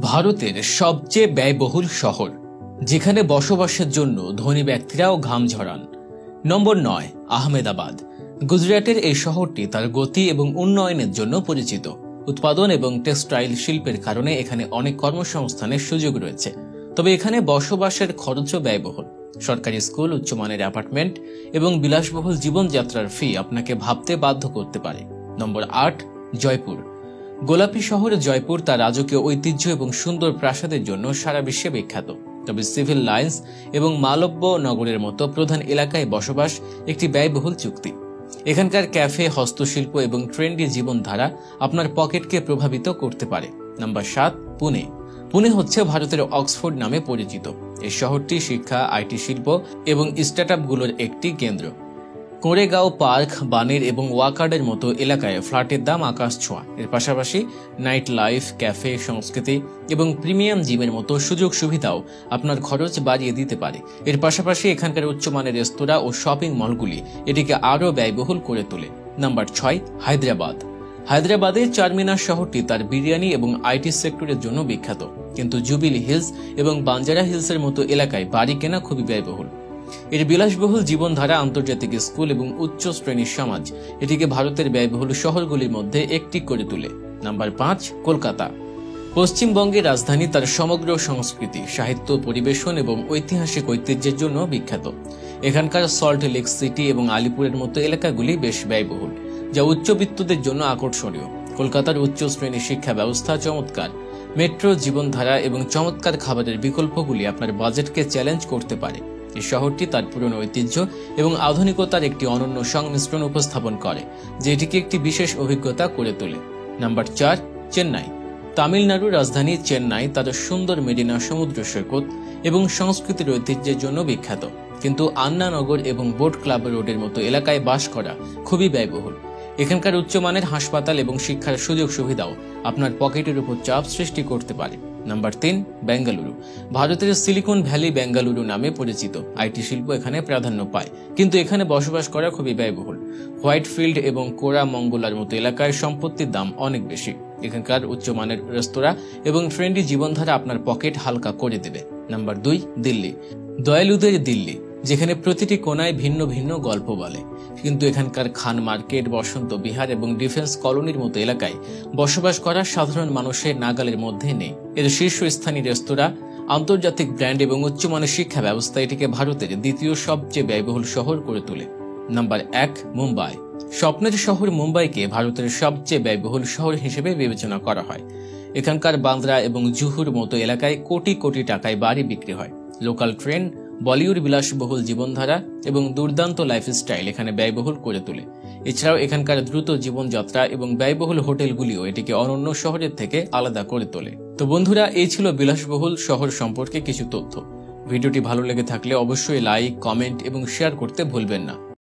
ভারতের সবচেয়ে ব্যয়বহুল শহর, যেখানে বসবাসের জন্য ধনী ব্যক্তিরাও ঘাম ঝরান। নম্বর 9, আহমেদাবাদ। গুজরাটের এই শহরটি তার গতি এবং উন্নয়নের জন্য পরিচিত। উৎপাদন এবং টেক্সটাইল শিল্পের কারণে এখানে অনেক কর্মসংস্থানের সুযোগ রয়েছে। তবে এখানে বসবাসের খরচও ব্যয়বহুল। সরকারি স্কুল, উচ্চমানের অ্যাপার্টমেন্ট এবং বিলাসবহুল জীবনযাত্রার ফি আপনাকে ভাবতে বাধ্য করতে পারে। নম্বর 8, জয়পুর। গোলাপী শহর জয়পুর তার রাজকীয় ঐতিহ্য এবং সুন্দর প্রাসাদের জন্য সারা বিশ্বে বিখ্যাত। তবে সিভিল লাইন্স এবং মালব্য নগরের মতো প্রধান এলাকায় বসবাস একটি ব্যয়বহুল চুক্তি। এখানকার ক্যাফে, হস্তশিল্প এবং ট্রেন্ডি জীবনধারা আপনার পকেটকে প্রভাবিত করতে পারে। নম্বর 7, পুনে। পুনে হচ্ছে ভারতের অক্সফোর্ড নামে পরিচিত। এই শহরটি শিক্ষা, আইটি শিল্প এবং স্টার্টআপগুলোর একটি কেন্দ্র। কোরেগাঁও, পার্ক, বানের এবং ওয়াকার্ডের মতো এলাকায় ফ্ল্যাটের দাম আকাশ ছোঁয়া। এর পাশাপাশি নাইট লাইফ, ক্যাফে, সংস্কৃতি এবং প্রিমিয়াম জিমের মতো সুযোগ সুবিধাও আপনার খরচ বাড়িয়ে দিতে পারে। এর পাশাপাশি এখানকার উচ্চমানের রেস্তোরাঁ ও শপিং মলগুলি এটিকে আরও ব্যয়বহুল করে তোলে। নম্বর 6, হায়দ্রাবাদ। হায়দ্রাবাদের চারমিনার শহরটি তার বিরিয়ানি এবং আইটি সেক্টরের জন্য বিখ্যাত, কিন্তু জুবিলি হিলস এবং বাঞ্জারা হিলসের মতো এলাকায় বাড়ি কেনা খুবই ব্যয়বহুল। এর বিলাসবহুল জীবনধারা, আন্তর্জাতিক স্কুল এবং উচ্চ শ্রেণীর সমাজ এটিকে ভারতের ব্যয়বহুল শহরগুলির মধ্যে একটি করে তোলে। নাম্বার 5, কলকাতা। পশ্চিমবঙ্গের রাজধানী তার সমগ্র সংস্কৃতি, সাহিত্য, পরিবেশন এবং ঐতিহাসিক ঐতিহ্যের জন্য বিখ্যাত। এখানকার সল্ট লেক সিটি এবং আলিপুরের মতো এলাকাগুলি বেশ ব্যয়বহুল, যা উচ্চবিত্তদের জন্য আকর্ষণীয়। কলকাতার উচ্চ শ্রেণীর শিক্ষা ব্যবস্থা চমৎকার, মেট্রো জীবনধারা এবং চমৎকার খাবারের বিকল্পগুলি আপনার বাজেটকে চ্যালেঞ্জ করতে পারে। এই শহরটি তার পুরনো ঐতিহ্য এবং আধুনিকতার একটি অনন্য সংমিশ্রণ উপস্থাপন করে, যে এটিকে একটি বিশেষ অভিজ্ঞতা করে তোলে। নাম্বার 4, চেন্নাই। তামিলনাড়ুর রাজধানী চেন্নাই তার সুন্দর মেরিনা, সমুদ্র সৈকত এবং সংস্কৃতির ঐতিহ্যের জন্য বিখ্যাত, কিন্তু আন্নানগর এবং বোট ক্লাব রোডের মতো এলাকায় বাস করা খুবই ব্যয়বহুল। এখানকার উচ্চমানের হাসপাতাল এবং শিক্ষার সুযোগ সুবিধাও আপনার পকেটের উপর চাপ সৃষ্টি করতে পারে। নাম্বার 3, বেঙ্গালুরু। ভারতের সিলিকন ভ্যালি বেঙ্গালুরু নামে পরিচিত। আইটি শিল্প এখানে প্রাধান্য পায়, কিন্তু এখানে বসবাস করা খুবই ব্যয়বহুল। হোয়াইটফিল্ড এবং কোরামঙ্গলার মতো এলাকায় সম্পত্তির দাম অনেক বেশি। এখানকার উচ্চমানের রেস্তোরাঁ এবং ট্রেন্ডি জীবনধারা আপনার পকেট হালকা করে দেবে। নাম্বার 2, দিল্লি। দয়ালুদের দিল্লি, যেখানে প্রতিটি কোনায় ভিন্ন ভিন্ন গল্প বলে, কিন্তু এখানকার খান মার্কেট, বসন্ত বিহার এবং ডিফেন্স কলোনির মতো এলাকায় বসবাস করা সাধারণ মানুষের নাগালের মধ্যে নেই। এর শীর্ষস্থানীয় রেস্তোরাঁ, আন্তর্জাতিক ব্র্যান্ড এবং উচ্চমানের শিক্ষা ব্যবস্থা এটিকে ভারতের দ্বিতীয় সবচেয়ে ব্যয়বহুল শহর করে তোলে। নাম্বার 1, মুম্বাই। স্বপ্নের শহর মুম্বাইকে ভারতের সবচেয়ে ব্যয়বহুল শহর হিসেবে বিবেচনা করা হয়। এখানকার বান্দ্রা এবং জুহুর মতো এলাকায় কোটি কোটি টাকায় বাড়ি বিক্রি হয়। লোকাল ট্রেন, বলিউড বিলাসবহুল জীবনধারা এবং দুর্দান্ত লাইফস্টাইল এখানে ব্যয়বহুল করে তোলে। এছাড়াও এখানকার দ্রুত জীবনযাত্রা এবং ব্যয়বহুল হোটেলগুলিও এটিকে অনন্য শহরের থেকে আলাদা করে তোলে। তো বন্ধুরা, এই ছিল বিলাসবহুল শহর সম্পর্কে কিছু তথ্য। ভিডিওটি ভালো লেগে থাকলে অবশ্যই লাইক, কমেন্ট এবং শেয়ার করতে ভুলবেন না।